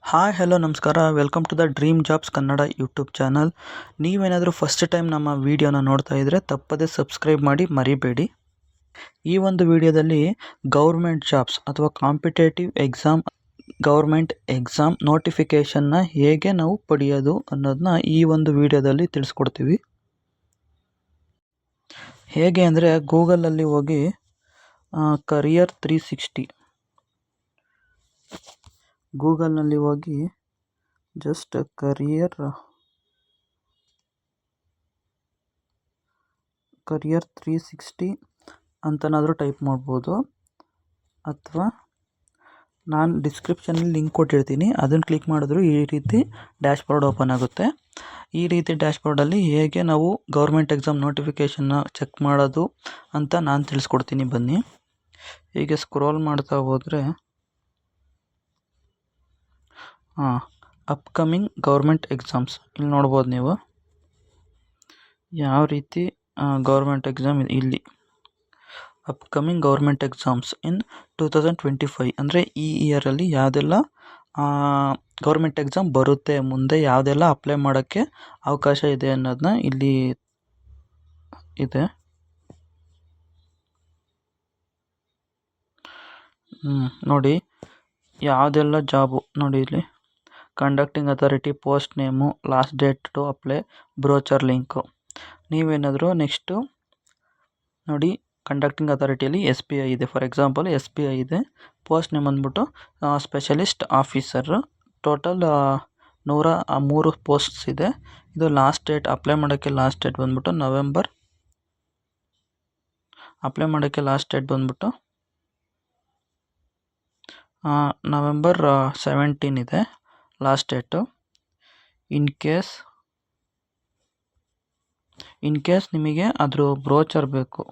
Hi hello ನಮಸ್ಕಾರ. Welcome to the dream jobs Kannada YouTube channel. ನೀವೇನಾದರೂ first time ನಮ್ಮ ವಿಡಿಯೋನ ನೋಡ್ತಾ ಇದ್ದರೆ ತಪ್ಪದೇ ಸಬ್ಸ್ಕ್ರೈಬ್ ಮಾಡಿ ಮರಿಬೇಡಿ. ಈ ಒಂದು ವಿಡಿಯೋದಲ್ಲಿ ಗೌರ್ಮೆಂಟ್ ಜಾಬ್ಸ್ ಅಥವಾ ಕಾಂಪಿಟೇಟಿವ್ ಗೌರ್ಮೆಂಟ್ ಎಕ್ಸಾಮ್ ನೋಟಿಫಿಕೇಷನ್ನ ಹೇಗೆ ನಾವು ಪಡೆಯೋದು ಅನ್ನೋದನ್ನ ಈ ಒಂದು ವಿಡಿಯೋದಲ್ಲಿ ತಿಳಿಸ್ಕೊಡ್ತೀವಿ. ಹೇಗೆ ಅಂದರೆ ಗೂಗಲಲ್ಲಿ ಹೋಗಿ ಕರಿಯರ್ 360 ಗೂಗಲ್ನಲ್ಲಿ ಹೋಗಿ ಜಸ್ಟ್ ಕರಿಯರ್ 360 ಅಂತನಾದರೂ ಟೈಪ್ ಮಾಡ್ಬೋದು, ಅಥವಾ ನಾನು ಡಿಸ್ಕ್ರಿಪ್ಷನಲ್ಲಿ ಲಿಂಕ್ ಕೊಟ್ಟಿರ್ತೀನಿ, ಅದನ್ನು ಕ್ಲಿಕ್ ಮಾಡಿದ್ರು ಈ ರೀತಿ ಡ್ಯಾಶ್ಬೋರ್ಡ್ ಓಪನ್ ಆಗುತ್ತೆ. ಈ ರೀತಿ ಡ್ಯಾಶ್ಬೋರ್ಡಲ್ಲಿ ಹೇಗೆ ನಾವು ಗೌರ್ಮೆಂಟ್ ಎಕ್ಸಾಮ್ ನೋಟಿಫಿಕೇಷನ್ನ ಚೆಕ್ ಮಾಡೋದು ಅಂತ ನಾನು ತಿಳಿಸ್ಕೊಡ್ತೀನಿ. ಬನ್ನಿ, ಹೀಗೆ ಸ್ಕ್ರೋಲ್ ಮಾಡ್ತಾ ಹೋದರೆ ಅಪ್ಕಮಿಂಗ್ ಗೌರ್ಮೆಂಟ್ ಎಕ್ಸಾಮ್ಸ್ ಇಲ್ಲಿ ನೋಡ್ಬೋದು ನೀವು ಯಾವ ರೀತಿ ಗೌರ್ಮೆಂಟ್ ಎಕ್ಸಾಮ್ ಇಲ್ಲಿ ಅಪ್ಕಮಿಂಗ್ ಗೌರ್ಮೆಂಟ್ ಎಕ್ಸಾಮ್ಸ್ ಇನ್ 2025 ಅಂದರೆ ಈ ಇಯರಲ್ಲಿ ಯಾವುದೆಲ್ಲ ಗೌರ್ಮೆಂಟ್ ಎಕ್ಸಾಮ್ ಬರುತ್ತೆ, ಮುಂದೆ ಯಾವುದೆಲ್ಲ ಅಪ್ಲೈ ಮಾಡೋಕ್ಕೆ ಅವಕಾಶ ಇದೆ ಅನ್ನೋದನ್ನ ಇಲ್ಲಿ ಇದೆ. ನೋಡಿ ಯಾವುದೆಲ್ಲ ಜಾಬು ನೋಡಿ ಇಲ್ಲಿ conducting authority, post name, last date to apply, brochure link. ನೀವೇನಾದರೂ ನೆಕ್ಸ್ಟು ನೋಡಿ ಕಂಡಕ್ಟಿಂಗ್ ಅಥಾರಿಟಿಯಲ್ಲಿ SBI ಇದೆ, ಫಾರ್ ಎಕ್ಸಾಂಪಲ್ SBI ಇದೆ. ಪೋಸ್ಟ್ ನೇಮ್ ಅಂದ್ಬಿಟ್ಟು ಸ್ಪೆಷಲಿಸ್ಟ್ ಆಫೀಸರ್. ಟೋಟಲ್ 103 ಪೋಸ್ಟ್ಸ್ ಇದೆ. ಇದು ಲಾಸ್ಟ್ ಡೇಟ್ ಅಪ್ಲೈ ಮಾಡೋಕ್ಕೆ ಲಾಸ್ಟ್ ಡೇಟ್ ಬಂದ್ಬಿಟ್ಟು ನವೆಂಬರ್ 17 ಇದೆ ಲಾಸ್ಟ್ ಡೇಟು. ಇನ್ ಕೇಸ್ ನಿಮಗೆ ಅದ್ರ ಬ್ರೋಚರ್ ಬೇಕು,